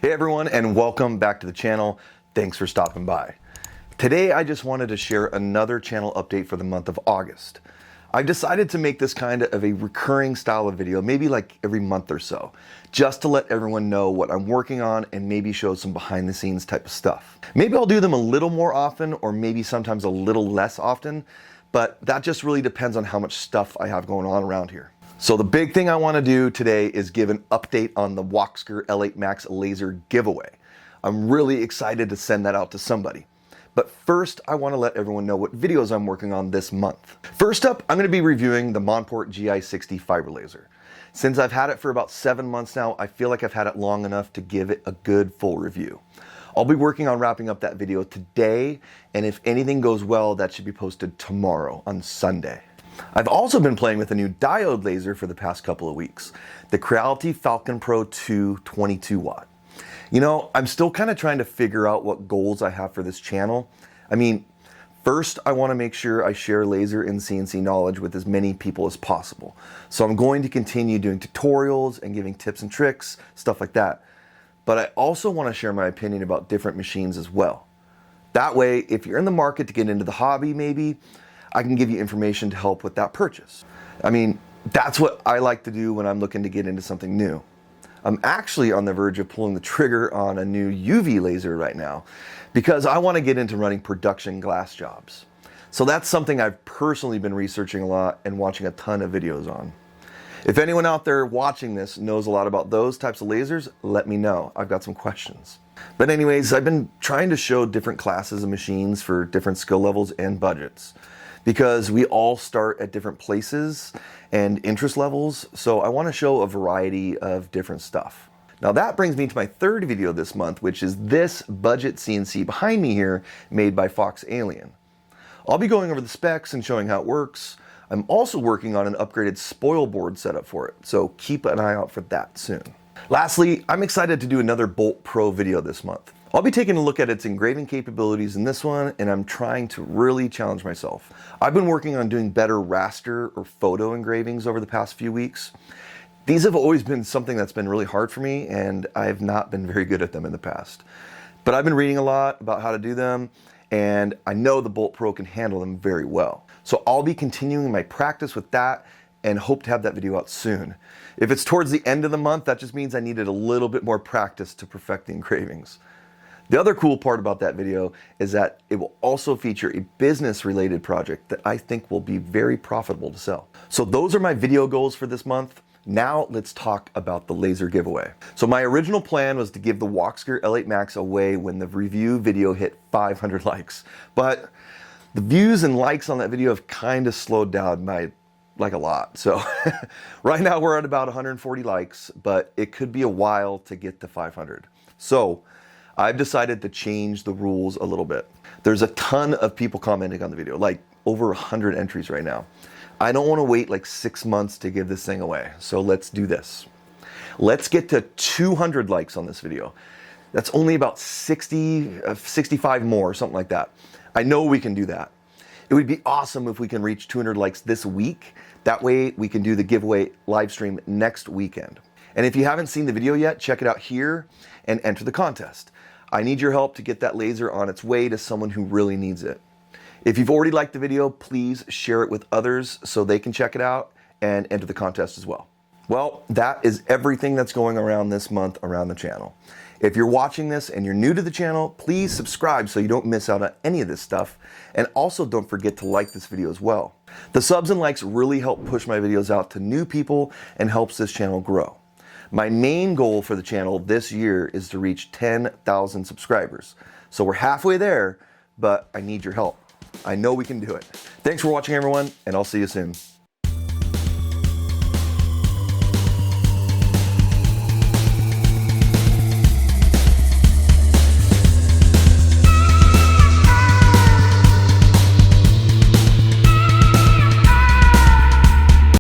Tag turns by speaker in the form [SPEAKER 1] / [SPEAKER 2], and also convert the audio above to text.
[SPEAKER 1] Hey everyone, and welcome back to the channel. Thanks for stopping by. Today I just wanted to share another channel update for the month of August. I've decided to make this kind of a recurring style of video, maybe like every month or so, just to let everyone know what I'm working on and maybe show some behind the scenes type of stuff. Maybe I'll do them a little more often or maybe sometimes a little less often, but that just really depends on how much stuff I have going on around here. So the big thing I want to do today is give an update on the Woxcker L8 Max laser giveaway. I'm really excited to send that out to somebody. But first, I want to let everyone know what videos I'm working on this month. First up, I'm going to be reviewing the Monport GI60 fiber laser. Since I've had it for about 7 months now, I feel like I've had it long enough to give it a good full review. I'll be working on wrapping up that video today, and if anything goes well, that should be posted tomorrow on Sunday. I've also been playing with a new diode laser for the past couple of weeks, the Creality Falcon Pro 2 22 watt. You know, I'm still kind of trying to figure out what goals I have for this channel. I mean, first I want to make sure I share laser and CNC knowledge with as many people as possible. So I'm going to continue doing tutorials and giving tips and tricks, stuff like that. But I also want to share my opinion about different machines as well. That way, if you're in the market to get into the hobby maybe, I can give you information to help with that purchase. I mean, that's what I like to do when I'm looking to get into something new. I'm actually on the verge of pulling the trigger on a new UV laser right now because I want to get into running production glass jobs. So that's something I've personally been researching a lot and watching a ton of videos on. If anyone out there watching this knows a lot about those types of lasers, let me know. I've got some questions. But anyways, I've been trying to show different classes of machines for different skill levels and budgets, because we all start at different places and interest levels, so I want to show a variety of different stuff. Now that brings me to my third video this month, which is this budget CNC behind me here, made by Fox Alien. I'll be going over the specs and showing how it works. I'm also working on an upgraded spoil board setup for it, so keep an eye out for that soon. Lastly, I'm excited to do another Bolt Pro video this month. I'll be taking a look at its engraving capabilities in this one, and I'm trying to really challenge myself. I've been working on doing better raster or photo engravings over the past few weeks. These have always been something that's been really hard for me, and I have not been very good at them in the past. But I've been reading a lot about how to do them, and I know the Bolt Pro can handle them very well. So I'll be continuing my practice with that and hope to have that video out soon. If it's towards the end of the month, that just means I needed a little bit more practice to perfect the engravings. The other cool part about that video is that it will also feature a business-related project that I think will be very profitable to sell. So those are my video goals for this month. Now let's talk about the laser giveaway. So my original plan was to give the Woxcker L8 Max away when the review video hit 500 likes. But the views and likes on that video have kind of slowed down by like a lot. So right now we're at about 140 likes, but it could be a while to get to 500. So I've decided to change the rules a little bit. There's a ton of people commenting on the video, like over 100 entries right now. I don't want to wait like 6 months to give this thing away, so let's do this. Let's get to 200 likes on this video. That's only about 65 more, something like that. I know we can do that. It would be awesome if we can reach 200 likes this week. That way we can do the giveaway live stream next weekend. And if you haven't seen the video yet, check it out here and enter the contest. I need your help to get that laser on its way to someone who really needs it. If you've already liked the video, please share it with others so they can check it out and enter the contest as well. Well, that is everything that's going around this month around the channel. If you're watching this and you're new to the channel, please subscribe so you don't miss out on any of this stuff. And also don't forget to like this video as well. The subs and likes really help push my videos out to new people and helps this channel grow. My main goal for the channel this year is to reach 10,000 subscribers. So we're halfway there, but I need your help. I know we can do it. Thanks for watching, everyone, and I'll see you soon.